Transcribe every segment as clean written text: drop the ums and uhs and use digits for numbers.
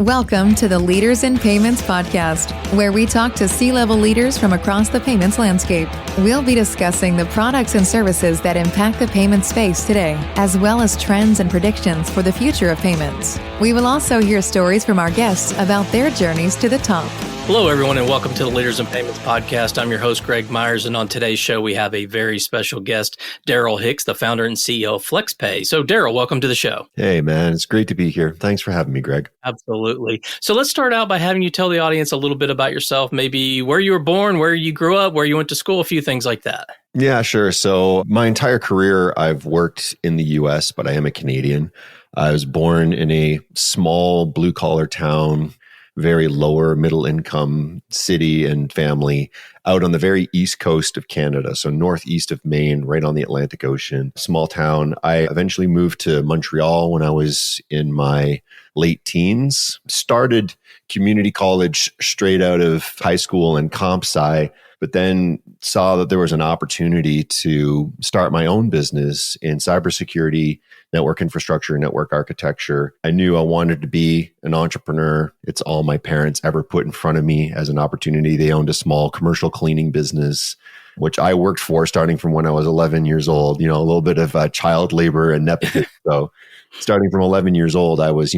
Welcome to the Leaders in Payments podcast, where we talk to C-level leaders from across the payments landscape. We'll be discussing the products and services that impact the payment space today, as well as trends and predictions for the future of payments. We will also hear stories from our guests about their journeys to the top. Hello, everyone, and welcome to the Leaders in Payments podcast. I'm your host, Greg Myers, and on today's show, we have a very special guest, Darryl Hicks, the founder and CEO of Flexpay. So, Darryl, welcome to the show. Hey, man, it's great to be here. Thanks for having me, Greg. Absolutely. So let's start out by having you tell the audience a little bit about yourself, maybe where you were born, where you grew up, where you went to school, a few things like that. Yeah, sure. So my entire career, I've worked in the U.S., but I am a Canadian. I was born in a small blue-collar town, very lower middle income city and family out on the very east coast of Canada. So northeast of Maine, right on the Atlantic Ocean, small town. I eventually moved to Montreal when I was in my late teens, started community college straight out of high school and comp sci, but then saw that there was an opportunity to start my own business in cybersecurity, network infrastructure, network architecture. I knew I wanted to be an entrepreneur. It's all my parents ever put in front of me as an opportunity. They owned a small commercial cleaning business, which I worked for starting from when I was 11 years old, a little bit of child labor and nepotism. So starting from 11 years old, I was,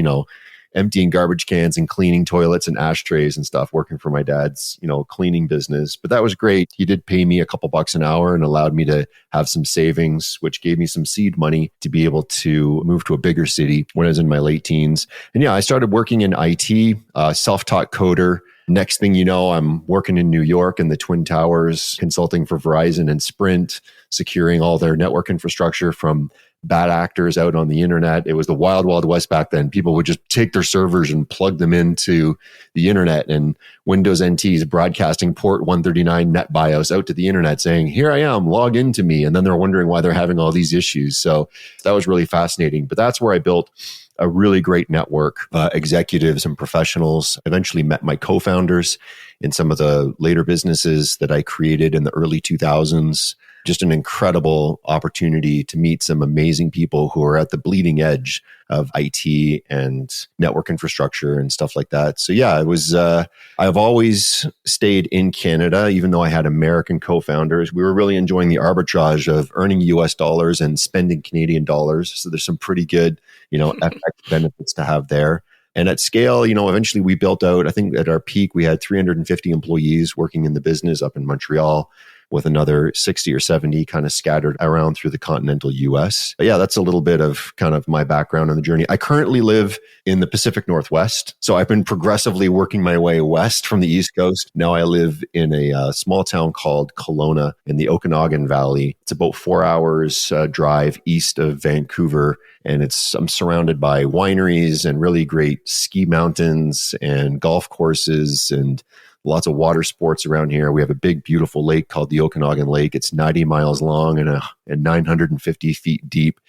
emptying garbage cans and cleaning toilets and ashtrays and stuff, working for my dad's, cleaning business. But that was great. He did pay me a couple bucks an hour and allowed me to have some savings, which gave me some seed money to be able to move to a bigger city when I was in my late teens. And yeah, I started working in IT, self-taught coder. Next thing you know, I'm working in New York in the Twin Towers, consulting for Verizon and Sprint, securing all their network infrastructure from bad actors out on the internet. It was the wild, wild west back then. People would just take their servers and plug them into the internet, and Windows NT's broadcasting port 139 net BIOS out to the internet saying, here I am, log into me. And then they're wondering why they're having all these issues. So that was really fascinating. But that's where I built a really great network, executives and professionals. Eventually met my co-founders in some of the later businesses that I created in the early 2000s. Just an incredible opportunity to meet some amazing people who are at the bleeding edge of IT and network infrastructure and stuff like that. So yeah, it was, I've always stayed in Canada, even though I had American co-founders. We were really enjoying the arbitrage of earning US dollars and spending Canadian dollars. So there's some pretty good, FX benefits to have there. And at scale, eventually we built out, I think at our peak, we had 350 employees working in the business up in Montreal, with another 60 or 70 kind of scattered around through the continental US. But yeah, that's a little bit of kind of my background on the journey. I currently live in the Pacific Northwest. So I've been progressively working my way west from the East Coast. Now I live in a small town called Kelowna in the Okanagan Valley. It's about 4 hours drive east of Vancouver. And I'm surrounded by wineries and really great ski mountains and golf courses and lots of water sports around here. We have a big, beautiful lake called the Okanagan Lake. It's 90 miles long and 950 feet deep.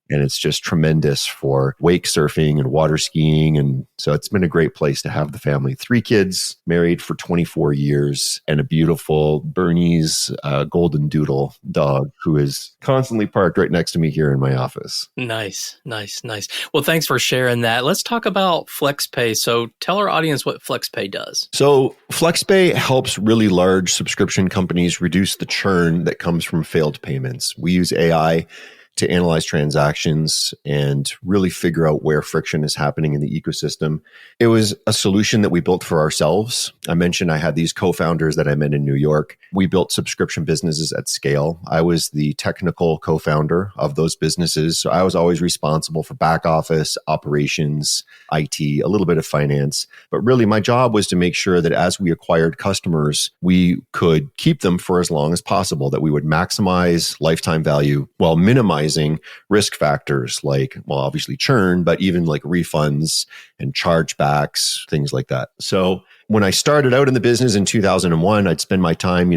And it's just tremendous for wake surfing and water skiing. And so it's been a great place to have the family. 3 kids, married for 24 years, and a beautiful Bernese golden doodle dog who is constantly parked right next to me here in my office. Nice. Well, thanks for sharing that. Let's talk about Flexpay. So tell our audience what Flexpay does. So Flexpay helps really large subscription companies reduce the churn that comes from failed payments. We use AI to analyze transactions and really figure out where friction is happening in the ecosystem. It was a solution that we built for ourselves. I mentioned I had these co-founders that I met in New York. We built subscription businesses at scale. I was the technical co-founder of those businesses. So I was always responsible for back office, operations, IT, a little bit of finance. But really my job was to make sure that as we acquired customers, we could keep them for as long as possible, that we would maximize lifetime value while minimizing risk factors like, well, obviously churn, but even like refunds and chargebacks, things like that. So when I started out in the business in 2001, I'd spend my time,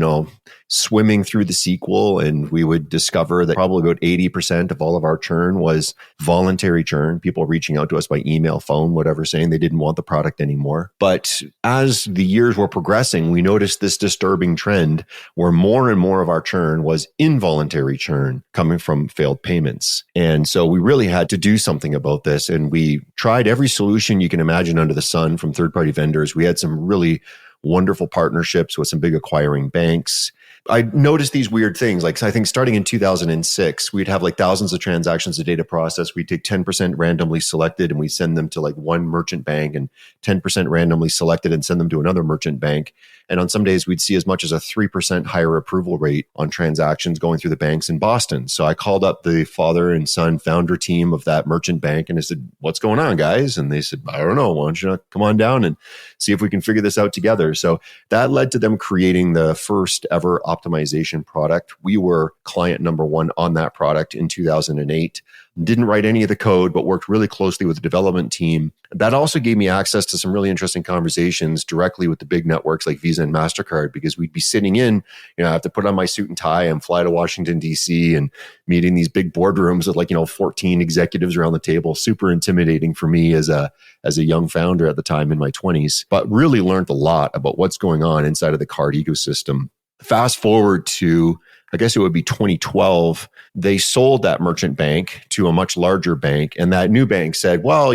swimming through the SQL, and we would discover that probably about 80% of all of our churn was voluntary churn, people reaching out to us by email, phone, whatever, saying they didn't want the product anymore. But as the years were progressing, we noticed this disturbing trend where more and more of our churn was involuntary churn coming from failed payments. And so we really had to do something about this. And we tried every solution you can imagine under the sun from third-party vendors. We had some really wonderful partnerships with some big acquiring banks. I noticed these weird things. Like, I think starting in 2006, we'd have like thousands of transactions a day to process. We'd take 10% randomly selected and we send them to like one merchant bank, and 10% randomly selected and send them to another merchant bank. And on some days, we'd see as much as a 3% higher approval rate on transactions going through the banks in Boston. So I called up the father and son founder team of that merchant bank and I said, "What's going on, guys?" And they said, "I don't know. Why don't you come on down and see if we can figure this out together?" So that led to them creating the first ever optimization product. We were client number one on that product in 2008. Didn't write any of the code, but worked really closely with the development team. That also gave me access to some really interesting conversations directly with the big networks like Visa and Mastercard, because we'd be sitting in, I have to put on my suit and tie and fly to Washington, D.C. and meeting these big boardrooms with 14 executives around the table. Super intimidating for me as a young founder at the time in my 20s, but really learned a lot about what's going on inside of the card ecosystem. Fast forward to, I guess it would be 2012, they sold that merchant bank to a much larger bank. And that new bank said, "Well,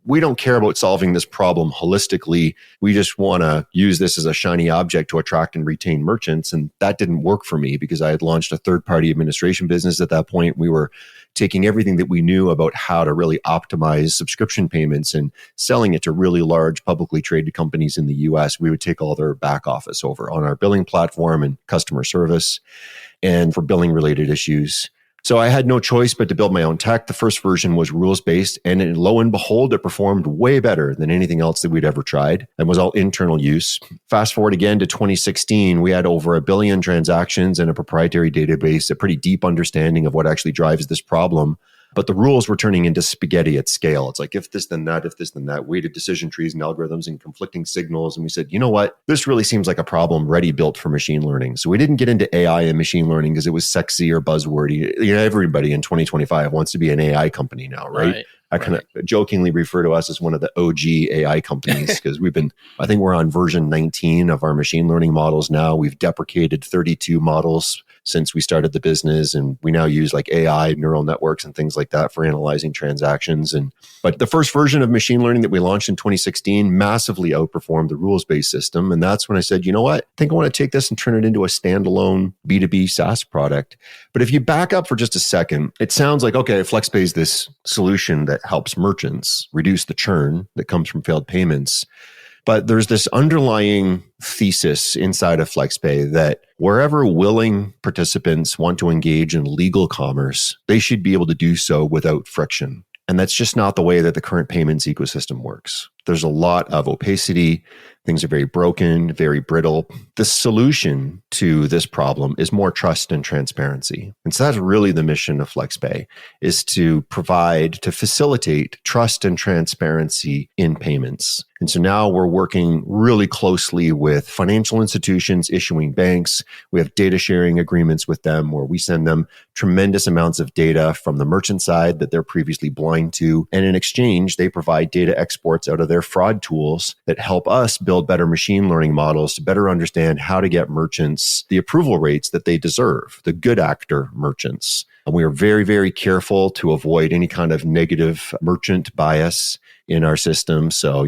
we don't care about solving this problem holistically. We just want to use this as a shiny object to attract and retain merchants." And that didn't work for me because I had launched a third-party administration business at that point. We were taking everything that we knew about how to really optimize subscription payments and selling it to really large publicly traded companies in the US. We would take all their back office over on our billing platform and customer service and for billing related issues. So I had no choice but to build my own tech. The first version was rules-based, and lo and behold, it performed way better than anything else that we'd ever tried and was all internal use. Fast forward again to 2016, we had over 1 billion transactions and a proprietary database, a pretty deep understanding of what actually drives this problem. But the rules were turning into spaghetti at scale. It's like, if this, then that, if this, then that, weighted decision trees and algorithms and conflicting signals. And we said, you know what? This really seems like a problem ready built for machine learning. So we didn't get into AI and machine learning because it was sexy or buzzwordy. Everybody in 2025 wants to be an AI company now, right? I kind of jokingly refer to us as one of the OG AI companies because I think we're on version 19 of our machine learning models now. We've deprecated 32 models since we started the business, and we now use like AI, neural networks and things like that for analyzing transactions. But the first version of machine learning that we launched in 2016 massively outperformed the rules-based system. And that's when I said, you know what? I think I want to take this and turn it into a standalone B2B SaaS product. But if you back up for just a second, it sounds like, okay, Flexpay is this solution that helps merchants reduce the churn that comes from failed payments. But there's this underlying thesis inside of Flexpay that wherever willing participants want to engage in legal commerce, they should be able to do so without friction. And that's just not the way that the current payments ecosystem works. There's a lot of opacity. Things are very broken, very brittle. The solution to this problem is more trust and transparency. And so that's really the mission of Flexpay, is to facilitate trust and transparency in payments. And so now we're working really closely with financial institutions, issuing banks. We have data sharing agreements with them where we send them tremendous amounts of data from the merchant side that they're previously blind to. And in exchange, they provide data exports out of their fraud tools that help us build better machine learning models to better understand how to get merchants the approval rates that they deserve, the good actor merchants. And we are very, very careful to avoid any kind of negative merchant bias in our system. So,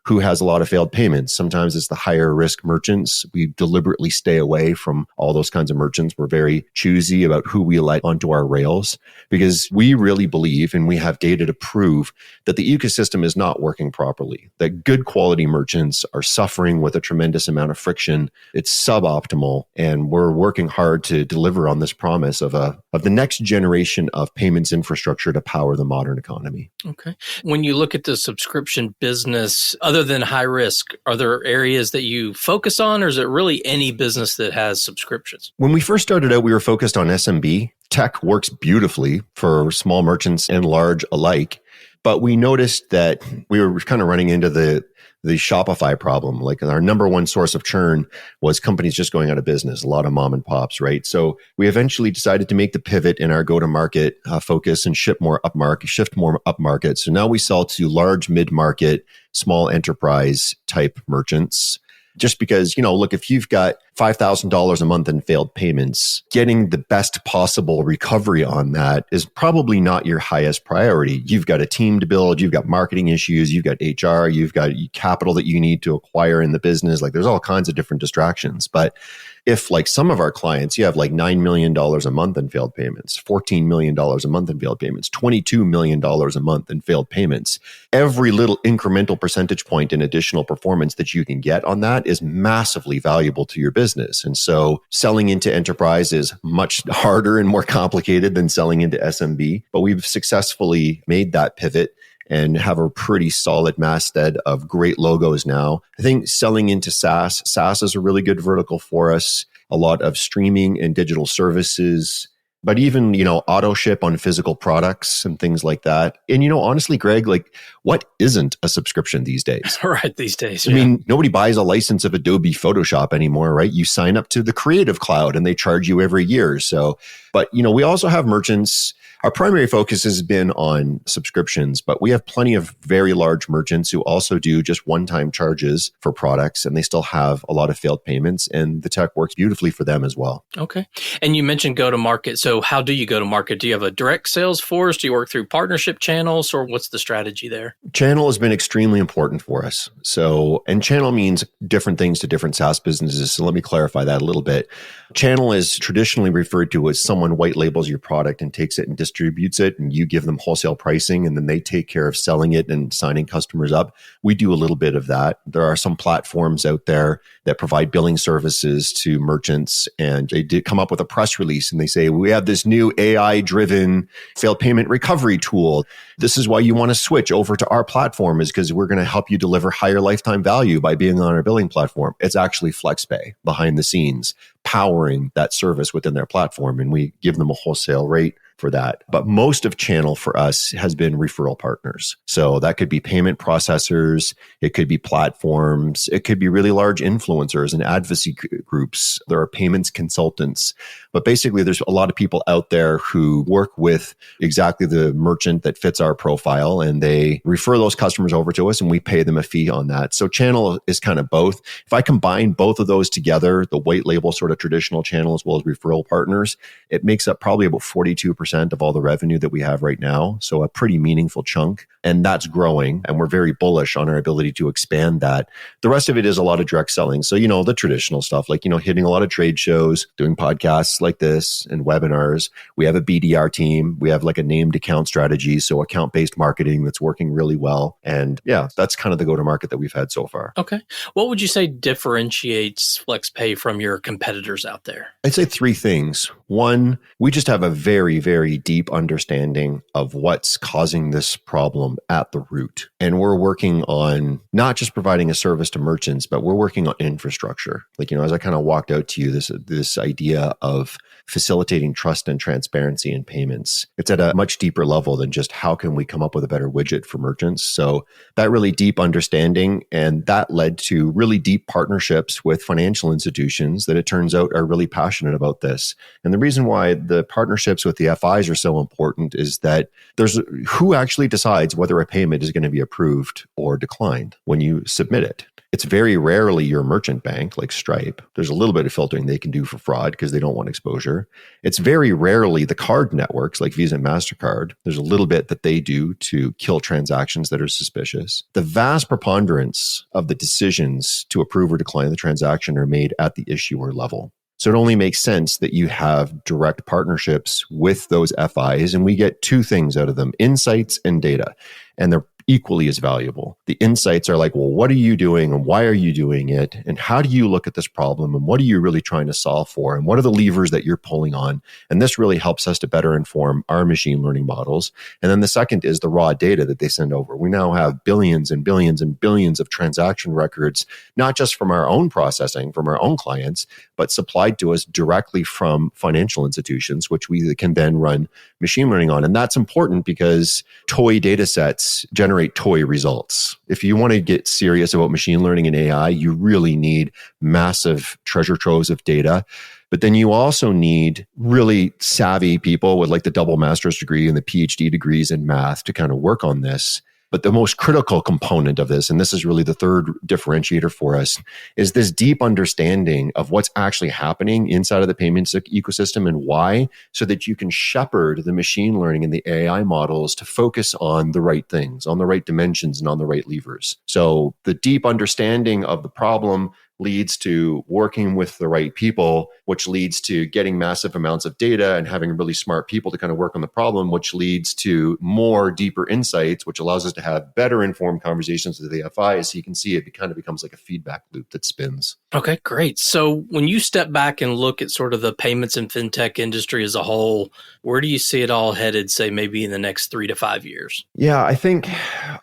who has a lot of failed payments? Sometimes it's the higher risk merchants. We deliberately stay away from all those kinds of merchants. We're very choosy about who we let onto our rails because we really believe, and we have data to prove, that the ecosystem is not working properly, that good quality merchants are suffering with a tremendous amount of friction. It's suboptimal. And we're working hard to deliver on this promise of the next generation of payments infrastructure to power the modern economy. Okay. When you look at the subscription business, other than high risk, are there areas that you focus on, or is it really any business that has subscriptions? When we first started out, we were focused on SMB. Tech works beautifully for small merchants and large alike. But we noticed that we were kind of running into the Shopify problem. Like our number one source of churn was companies just going out of business, a lot of mom and pops, right? So we eventually decided to make the pivot in our go-to-market focus and shift more upmarket. So now we sell to large, mid-market, small enterprise type merchants. Just because, look, if you've got $5,000 a month in failed payments, getting the best possible recovery on that is probably not your highest priority. You've got a team to build, you've got marketing issues, you've got HR, you've got capital that you need to acquire in the business. Like there's all kinds of different distractions. But if like some of our clients, you have like $9 million a month in failed payments, $14 million a month in failed payments, $22 million a month in failed payments, every little incremental percentage point in additional performance that you can get on that is massively valuable to your business. And so selling into enterprise is much harder and more complicated than selling into SMB, but we've successfully made that pivot and have a pretty solid masthead of great logos now. I think selling into SaaS is a really good vertical for us. A lot of streaming and digital services, but even, auto ship on physical products and things like that. And, honestly, Greg, like what isn't a subscription these days? Right, these days. I mean, nobody buys a license of Adobe Photoshop anymore, right? You sign up to the Creative Cloud and they charge you every year. So, but, we also have merchants. Our primary focus has been on subscriptions, but we have plenty of very large merchants who also do just one-time charges for products, and they still have a lot of failed payments, and the tech works beautifully for them as well. Okay. And you mentioned go-to-market. So how do you go to market? Do you have a direct sales force? Do you work through partnership channels, or what's the strategy there? Channel has been extremely important for us. So, and channel means different things to different SaaS businesses. So let me clarify that a little bit. Channel is traditionally referred to as someone white labels your product and takes it and distributes it, and you give them wholesale pricing, and then they take care of selling it and signing customers up. We do a little bit of that. There are some platforms out there that provide billing services to merchants, and they did come up with a press release and they say, we have this new AI-driven failed payment recovery tool. This is why you want to switch over to our platform, is because we're going to help you deliver higher lifetime value by being on our billing platform. It's actually Flexpay behind the scenes, powering that service within their platform. And we give them a wholesale rate for that. But most of channel for us has been referral partners. So that could be payment processors. It could be platforms. It could be really large influencers and advocacy groups. There are payments consultants. But basically, there's a lot of people out there who work with exactly the merchant that fits our profile, and they refer those customers over to us, and we pay them a fee on that. So channel is kind of both. If I combine both of those together, the white label sort of traditional channel as well as referral partners, it makes up probably about 42% of all the revenue that we have right now. So a pretty meaningful chunk. And that's growing. And we're very bullish on our ability to expand that. The rest of it is a lot of direct selling. So, the traditional stuff, like, hitting a lot of trade shows, doing podcasts like this and webinars. We have a BDR team. We have like a named account strategy. So account-based marketing that's working really well. And yeah, that's kind of the go-to-market that we've had so far. Okay. What would you say differentiates FlexPay from your competitors out there? I'd say three things. One, we just have a very, very deep understanding of what's causing this problem at the root. And we're working on not just providing a service to merchants, but we're working on infrastructure. Like, as I kind of walked out to you, this idea of facilitating trust and transparency in payments. It's at a much deeper level than just how can we come up with a better widget for merchants. So that really deep understanding, and that led to really deep partnerships with financial institutions that it turns out are really passionate about this. And the reason why the partnerships with the FIs are so important is that there's who actually decides whether a payment is going to be approved or declined when you submit it. It's very rarely your merchant bank like Stripe. There's a little bit of filtering they can do for fraud because they don't want exposure. It's very rarely the card networks like Visa and Mastercard. There's a little bit that they do to kill transactions that are suspicious. The vast preponderance of the decisions to approve or decline the transaction are made at the issuer level. So it only makes sense that you have direct partnerships with those FIs, and we get two things out of them, insights and data. And they're equally as valuable. The insights are like, well, what are you doing and why are you doing it? And how do you look at this problem and what are you really trying to solve for? And what are the levers that you're pulling on? And this really helps us to better inform our machine learning models. And then the second is the raw data that they send over. We now have billions and billions and billions of transaction records, not just from our own processing, from our own clients, but supplied to us directly from financial institutions, which we can then run machine learning on. And that's important because toy data sets generate toy results. If you want to get serious about machine learning and AI, you really need massive treasure troves of data. But then you also need really savvy people with like the double master's degree and the PhD degrees in math to kind of work on this. But the most critical component of this, and this is really the third differentiator for us, is this deep understanding of what's actually happening inside of the payments ecosystem and why, so that you can shepherd the machine learning and the AI models to focus on the right things, on the right dimensions, and on the right levers. So the deep understanding of the problem leads to working with the right people, which leads to getting massive amounts of data and having really smart people to kind of work on the problem, which leads to more deeper insights, which allows us to have better informed conversations with the FI. So you can see it kind of becomes like a feedback loop that spins. Okay, great. So when you step back and look at sort of the payments and fintech industry as a whole, where do you see it all headed, say, maybe in the next 3 to 5 years? Yeah, I think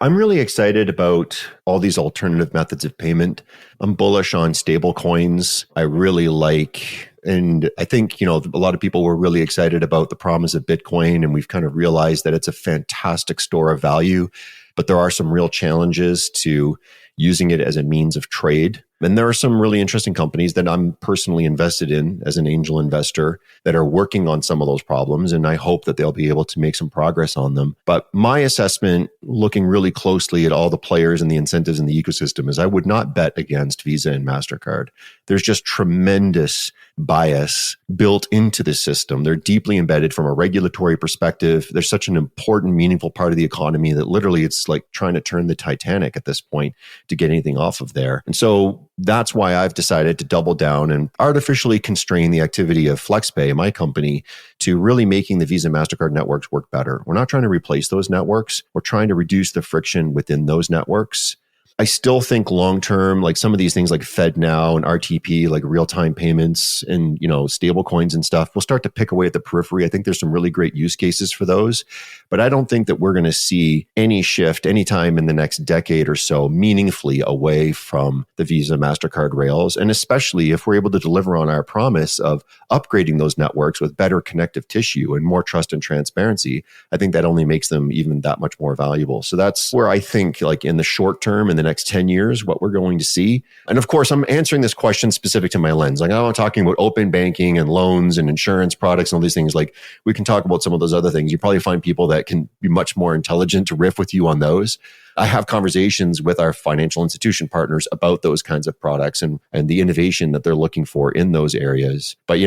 I'm really excited about all these alternative methods of payment. I'm bullish on stable coins. I really like, and I think, a lot of people were really excited about the promise of Bitcoin, and we've kind of realized that it's a fantastic store of value, but there are some real challenges to using it as a means of trade. And there are some really interesting companies that I'm personally invested in as an angel investor that are working on some of those problems. And I hope that they'll be able to make some progress on them. But my assessment, looking really closely at all the players and the incentives in the ecosystem, is I would not bet against Visa and Mastercard. There's just tremendous bias built into the system. They're deeply embedded from a regulatory perspective. They're such an important, meaningful part of the economy that literally it's like trying to turn the Titanic at this point to get anything off of there. And so that's why I've decided to double down and artificially constrain the activity of Flexpay, my company, to really making the Visa MasterCard networks work better. We're not trying to replace those networks. We're trying to reduce the friction within those networks. I still think long-term, like some of these things like FedNow and RTP, like real-time payments and, stable coins and stuff, will start to pick away at the periphery. I think there's some really great use cases for those, but I don't think that we're going to see any shift anytime in the next decade or so meaningfully away from the Visa MasterCard rails. And especially if we're able to deliver on our promise of upgrading those networks with better connective tissue and more trust and transparency, I think that only makes them even that much more valuable. So that's where I think, like in the short term, in the next 10 years, what we're going to see. And of course, I'm answering this question specific to my lens. Like I'm talking about open banking and loans and insurance products and all these things. Like we can talk about some of those other things. You probably find people that can be much more intelligent to riff with you on those. I have conversations with our financial institution partners about those kinds of products and the innovation that they're looking for in those areas. But,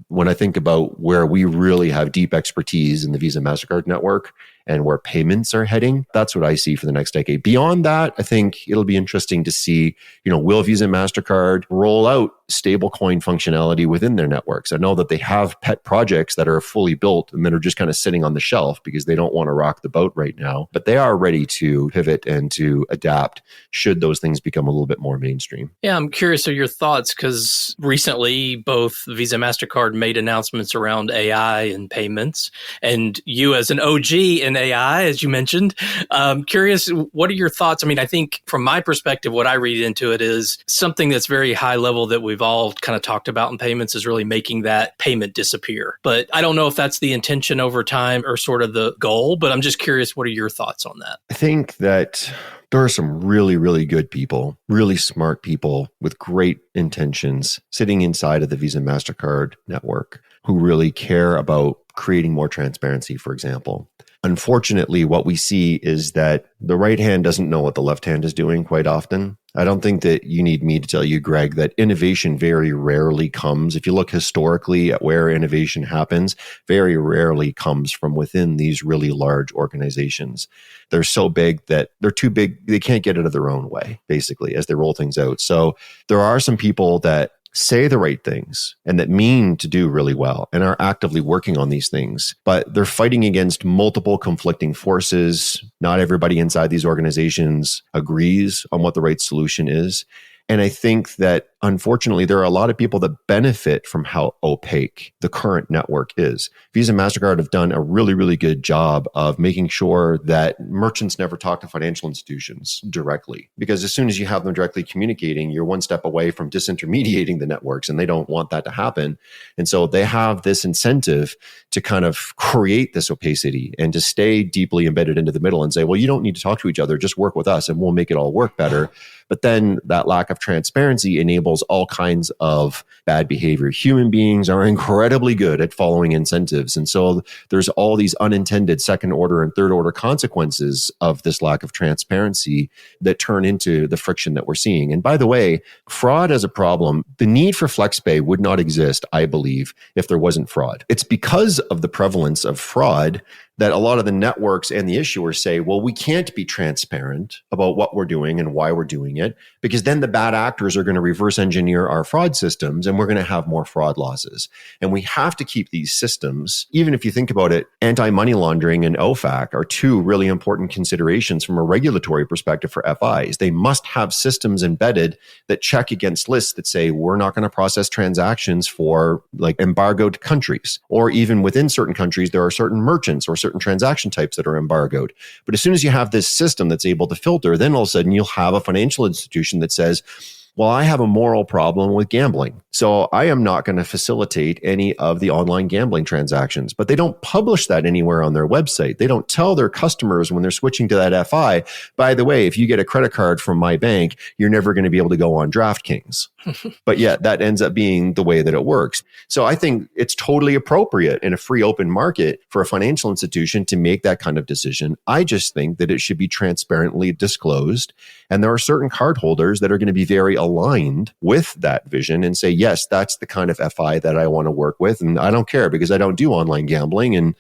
when I think about where we really have deep expertise in the Visa MasterCard network and where payments are heading, that's what I see for the next decade. Beyond that, I think it'll be interesting to see, will Visa and MasterCard roll out stablecoin functionality within their networks? I know that they have pet projects that are fully built and that are just kind of sitting on the shelf because they don't want to rock the boat right now, but they are ready to pivot and to adapt should those things become a little bit more mainstream. Yeah, I'm curious of your thoughts because recently both Visa and MasterCard made announcements around AI and payments, and you as an OG in AI, as you mentioned, curious, what are your thoughts? I mean, I think from my perspective, what I read into it is something that's very high level that we've all kind of talked about in payments is really making that payment disappear. But I don't know if that's the intention over time or sort of the goal, but I'm just curious, what are your thoughts on that? I think that there are some really, really good people, really smart people with great intentions sitting inside of the Visa MasterCard network who really care about creating more transparency, for example. Unfortunately, what we see is that the right hand doesn't know what the left hand is doing quite often. I don't think that you need me to tell you, Greg, that innovation very rarely comes. If you look historically at where innovation happens, very rarely comes from within these really large organizations. They're so big that they're too big. They can't get out of their own way, basically, as they roll things out. So there are some people that say the right things and that mean to do really well and are actively working on these things, but they're fighting against multiple conflicting forces. Not everybody inside these organizations agrees on what the right solution is. And I think that, unfortunately, there are a lot of people that benefit from how opaque the current network is. Visa and Mastercard have done a really, really good job of making sure that merchants never talk to financial institutions directly. Because as soon as you have them directly communicating, you're one step away from disintermediating the networks, and they don't want that to happen. And so they have this incentive to kind of create this opacity and to stay deeply embedded into the middle and say, well, you don't need to talk to each other, just work with us and we'll make it all work better. But then that lack of transparency enables all kinds of bad behavior. Human beings are incredibly good at following incentives. And so there's all these unintended second order and third order consequences of this lack of transparency that turn into the friction that we're seeing. And by the way, fraud as a problem, the need for Flexpay would not exist, I believe, if there wasn't fraud. It's because of the prevalence of fraud that a lot of the networks and the issuers say, well, we can't be transparent about what we're doing and why we're doing it, because then the bad actors are going to reverse engineer our fraud systems and we're going to have more fraud losses. And we have to keep these systems, even if you think about it, anti-money laundering and OFAC are two really important considerations from a regulatory perspective for FIs. They must have systems embedded that check against lists that say, we're not going to process transactions for like embargoed countries, or even within certain countries, there are certain merchants or certain transaction types that are embargoed. But as soon as you have this system that's able to filter, then all of a sudden you'll have a financial institution that says, well, I have a moral problem with gambling, so I am not going to facilitate any of the online gambling transactions. But they don't publish that anywhere on their website. They don't tell their customers when they're switching to that FI, by the way, if you get a credit card from my bank, you're never going to be able to go on DraftKings. But yet that ends up being the way that it works. So I think it's totally appropriate in a free open market for a financial institution to make that kind of decision. I just think that it should be transparently disclosed. And there are certain cardholders that are going to be very aligned with that vision and say, yes, that's the kind of FI that I want to work with. And I don't care because I don't do online gambling and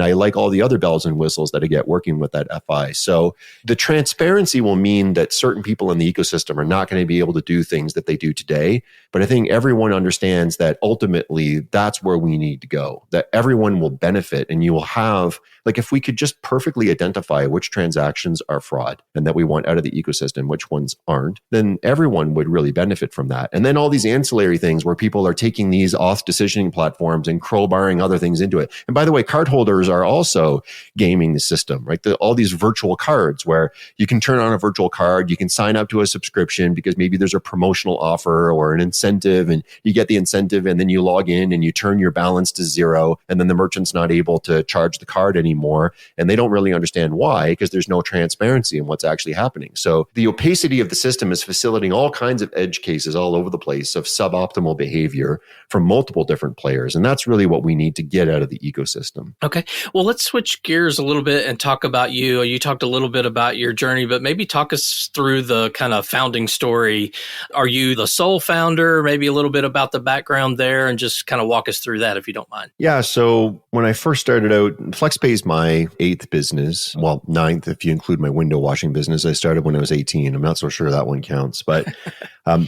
I like all the other bells and whistles that I get working with that FI. So the transparency will mean that certain people in the ecosystem are not going to be able to do things that they do today. But I think everyone understands that ultimately that's where we need to go, that everyone will benefit and you will have, like if we could just perfectly identify which transactions are fraud and that we want out of the ecosystem, which ones aren't, then everyone would really benefit from that. And then all these ancillary things where people are taking these auth decisioning platforms and crowbarring other things into it. And by the way, cardholders are also gaming the system, right? All these virtual cards where you can turn on a virtual card, you can sign up to a subscription because maybe there's a promotional offer or an incentive and you get the incentive and then you log in and you turn your balance to zero and then the merchant's not able to charge the card anymore. And they don't really understand why because there's no transparency in what's actually happening. So the opacity of the system is facilitating all kinds of edge cases all over the place of suboptimal behavior from multiple different players. And that's really what we need to get out of the ecosystem. Okay. Well, let's switch gears a little bit and talk about you. You talked a little bit about your journey, but maybe talk us through the kind of founding story. Are you the sole founder? Maybe a little bit about the background there and just kind of walk us through that if you don't mind. Yeah. So when I first started out, Flexpay is my 8th business. Well, 9th if you include my window washing business. I started when I was 18. I'm not so sure that one counts, but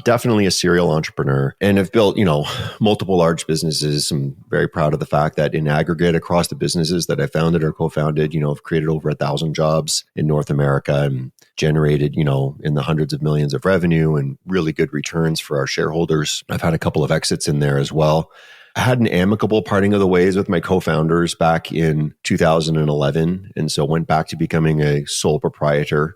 definitely a serial entrepreneur and have built, multiple large businesses. I'm very proud of the fact that in aggregate across the businesses that I founded or co-founded, I've created over 1,000 jobs in North America and generated, in the hundreds of millions of revenue and really good returns for our shareholders. I've had a couple of exits in there as well. I had an amicable parting of the ways with my co-founders back in 2011. And so went back to becoming a sole proprietor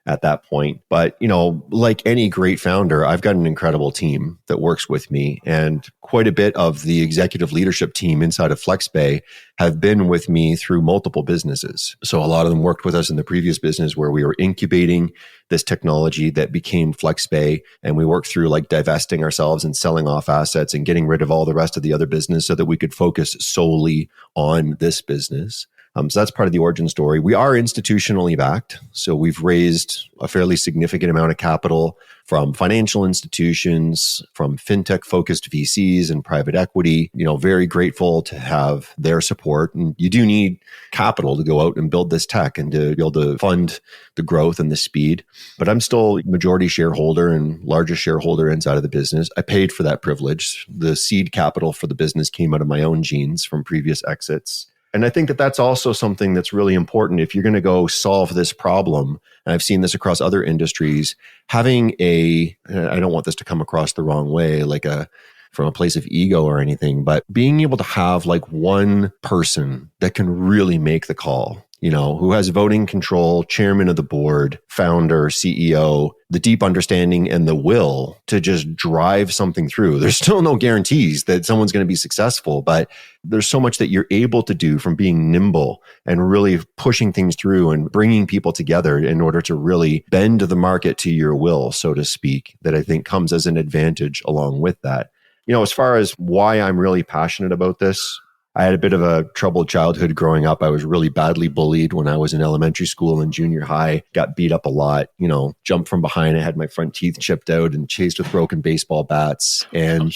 at that point. But, like any great founder, I've got an incredible team that works with me. And quite a bit of the executive leadership team inside of Flexpay have been with me through multiple businesses. So a lot of them worked with us in the previous business where we were incubating this technology that became Flexpay. And we worked through like divesting ourselves and selling off assets and getting rid of all the rest of the other business so that we could focus solely on this business. So that's part of the origin story. We are institutionally backed. So we've raised a fairly significant amount of capital from financial institutions, from fintech-focused VCs and private equity. Very grateful to have their support. And you do need capital to go out and build this tech and to be able to fund the growth and the speed. But I'm still majority shareholder and largest shareholder inside of the business. I paid for that privilege. The seed capital for the business came out of my own genes from previous exits. And I think that that's also something that's really important. If you're going to go solve this problem, and I've seen this across other industries, having I don't want this to come across the wrong way, from a place of ego or anything, but being able to have one person that can really make the call, who has voting control, chairman of the board, founder, CEO, the deep understanding and the will to just drive something through. There's still no guarantees that someone's going to be successful, but there's so much that you're able to do from being nimble and really pushing things through and bringing people together in order to really bend the market to your will, so to speak, that I think comes as an advantage along with that. As far as why I'm really passionate about this, I had a bit of a troubled childhood growing up. I was really badly bullied when I was in elementary school and junior high, got beat up a lot, jumped from behind. I had my front teeth chipped out and chased with broken baseball bats, and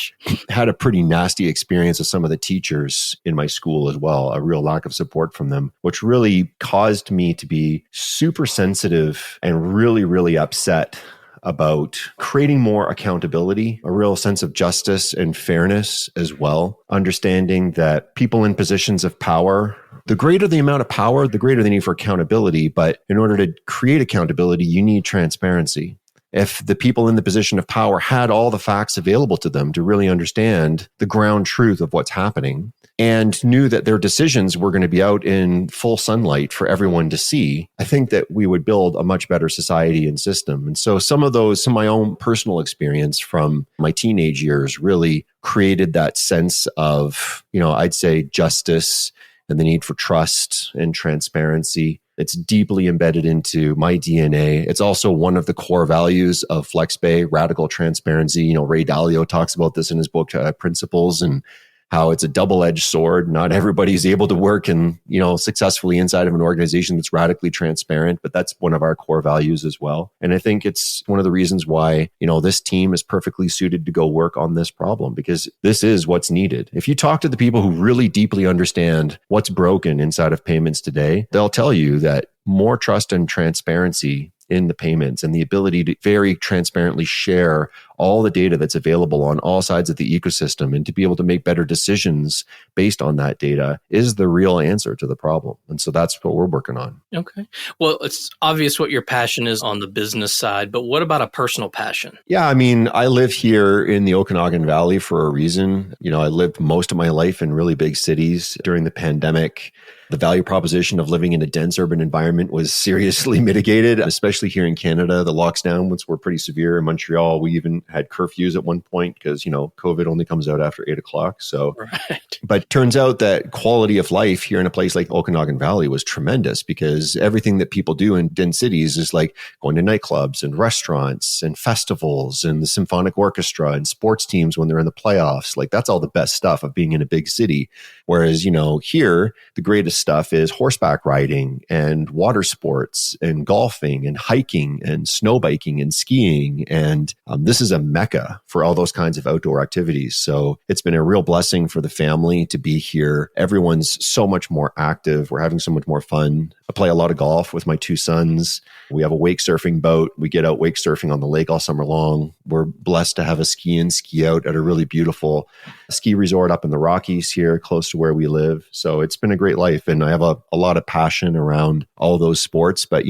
had a pretty nasty experience with some of the teachers in my school as well, a real lack of support from them, which really caused me to be super sensitive and really, really upset about creating more accountability, a real sense of justice and fairness as well. Understanding that people in positions of power, the greater the amount of power, the greater the need for accountability. But in order to create accountability, you need transparency. If the people in the position of power had all the facts available to them to really understand the ground truth of what's happening and knew that their decisions were going to be out in full sunlight for everyone to see, I think that we would build a much better society and system. And so some of my own personal experience from my teenage years really created that sense of, I'd say justice and the need for trust and transparency. It's deeply embedded into my DNA. It's also one of the core values of Flexpay, radical transparency. Ray Dalio talks about this in his book, Principles, and how it's a double-edged sword. Not everybody's able to work and, successfully inside of an organization that's radically transparent, but that's one of our core values as well. And I think it's one of the reasons why, this team is perfectly suited to go work on this problem, because this is what's needed. If you talk to the people who really deeply understand what's broken inside of payments today, they'll tell you that more trust and transparency in the payments and the ability to very transparently share all the data that's available on all sides of the ecosystem and to be able to make better decisions based on that data is the real answer to the problem. And so that's what we're working on. Okay. Well, it's obvious what your passion is on the business side, but what about a personal passion? Yeah, I live here in the Okanagan Valley for a reason. I lived most of my life in really big cities during the pandemic. The value proposition of living in a dense urban environment was seriously mitigated, especially here in Canada. The lockdowns were pretty severe. In Montreal, we even had curfews at one point because, COVID only comes out after 8 o'clock. So, right. But turns out that quality of life here in a place like Okanagan Valley was tremendous, because everything that people do in dense cities is like going to nightclubs and restaurants and festivals and the symphonic orchestra and sports teams when they're in the playoffs. That's all the best stuff of being in a big city. Whereas, here, the greatest stuff is horseback riding and water sports and golfing and hiking and snow biking and skiing. And this is a mecca for all those kinds of outdoor activities. So it's been a real blessing for the family to be here. Everyone's so much more active. We're having so much more fun. I play a lot of golf with my two sons. We have a wake surfing boat. We get out wake surfing on the lake all summer long. We're blessed to have a ski in, ski out at a really beautiful ski resort up in the Rockies here, close to where we live. So it's been a great life. And I have a lot of passion around all those sports, but,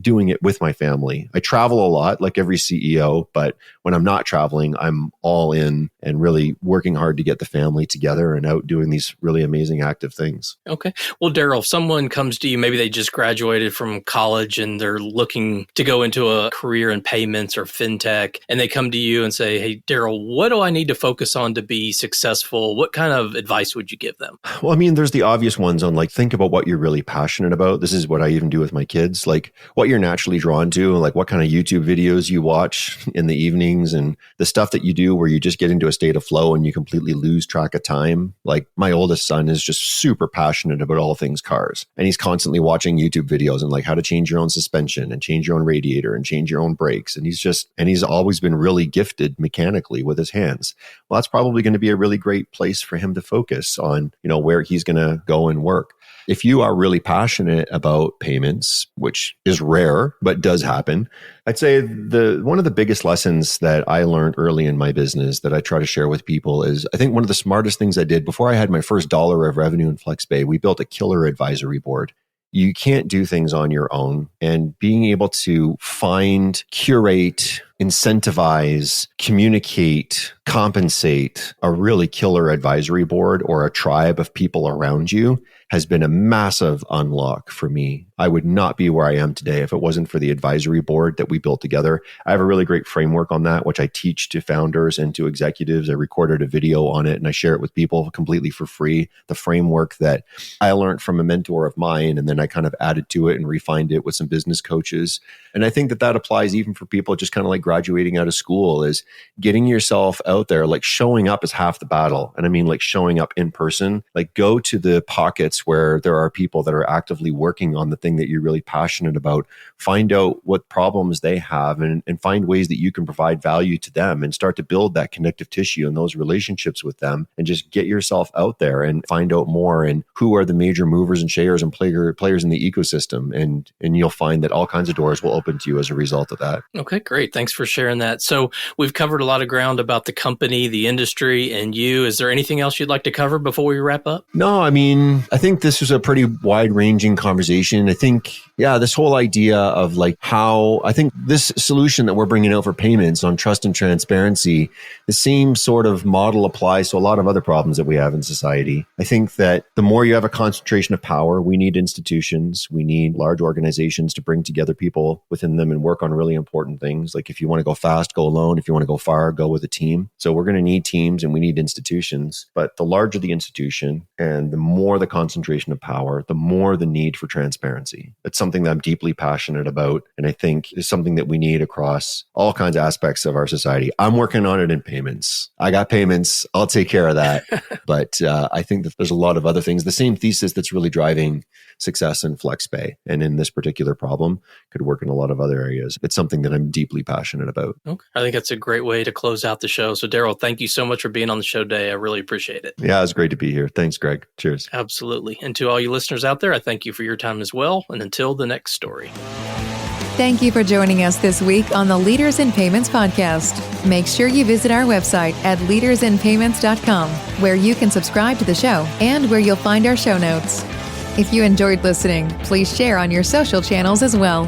doing it with my family. I travel a lot like every CEO, but when I'm not traveling, I'm all in and really working hard to get the family together and out doing these really amazing active things. Okay. Well, Darryl, if someone comes to you, maybe they just graduated from college and they're looking to go into a career in payments or fintech, and they come to you and say, hey, Darryl, what do I need to focus on to be successful? What kind of advice would you give them? Well, I mean, there's the obvious ones on like, think about what you're really passionate about. This is what I even do with my kids, like what you're naturally drawn to, like what kind of YouTube videos you watch in the evenings and the stuff that you do where you just get into a state of flow and you completely lose track of time. Like my oldest son is just super passionate about all things cars. And he's constantly watching YouTube videos and like how to change your own suspension and change your own radiator and change your own brakes. And he's always been really gifted mechanically with his hands. Well, that's probably going to be a really great place for him to focus on, where he's going to go and work. If you are really passionate about payments, which is rare, but does happen, I'd say one of the biggest lessons that I learned early in my business that I try to share with people is, I think one of the smartest things I did before I had my first dollar of revenue in Flexpay, we built a killer advisory board. You can't do things on your own, and being able to find, curate, incentivize, communicate, compensate a really killer advisory board or a tribe of people around you has been a massive unlock for me. I would not be where I am today if it wasn't for the advisory board that we built together. I have a really great framework on that, which I teach to founders and to executives. I recorded a video on it and I share it with people completely for free. The framework that I learned from a mentor of mine, and then I kind of added to it and refined it with some business coaches. And I think that applies even for people just kind of like graduating out of school, is getting yourself out there, like showing up is half the battle. And I mean like showing up in person, like go to the pockets where there are people that are actively working on the thing that you're really passionate about. Find out what problems they have and find ways that you can provide value to them and start to build that connective tissue and those relationships with them, and just get yourself out there and find out more and who are the major movers and shakers and players in the ecosystem. And you'll find that all kinds of doors will open to you as a result of that. Okay, great. Thanks for sharing that. So we've covered a lot of ground about the company, the industry, and you. Is there anything else you'd like to cover before we wrap up? No, I mean, I think this was a pretty wide-ranging conversation. I think, this whole idea of like how, I think this solution that we're bringing out for payments on trust and transparency, the same sort of model applies to a lot of other problems that we have in society. I think that the more you have a concentration of power, we need institutions, we need large organizations to bring together people within them and work on really important things. Like if you want to go fast, go alone. If you want to go far, go with a team. So we're going to need teams and we need institutions. But the larger the institution and the more the concentration of power, the more the need for transparency. It's something that I'm deeply passionate about. And I think is something that we need across all kinds of aspects of our society. I'm working on it in payments. I got payments. I'll take care of that. But I think that there's a lot of other things. The same thesis that's really driving success in Flexpay and in this particular problem could work in a lot of other areas. It's something that I'm deeply passionate about. Okay. I think that's a great way to close out the show. So Darryl, thank you so much for being on the show today. I really appreciate it. Yeah, it was great to be here. Thanks, Greg. Cheers. Absolutely. And to all you listeners out there, I thank you for your time as well. And until the next story. Thank you for joining us this week on the Leaders in Payments podcast. Make sure you visit our website at leadersinpayments.com, where you can subscribe to the show and where you'll find our show notes. If you enjoyed listening, please share on your social channels as well.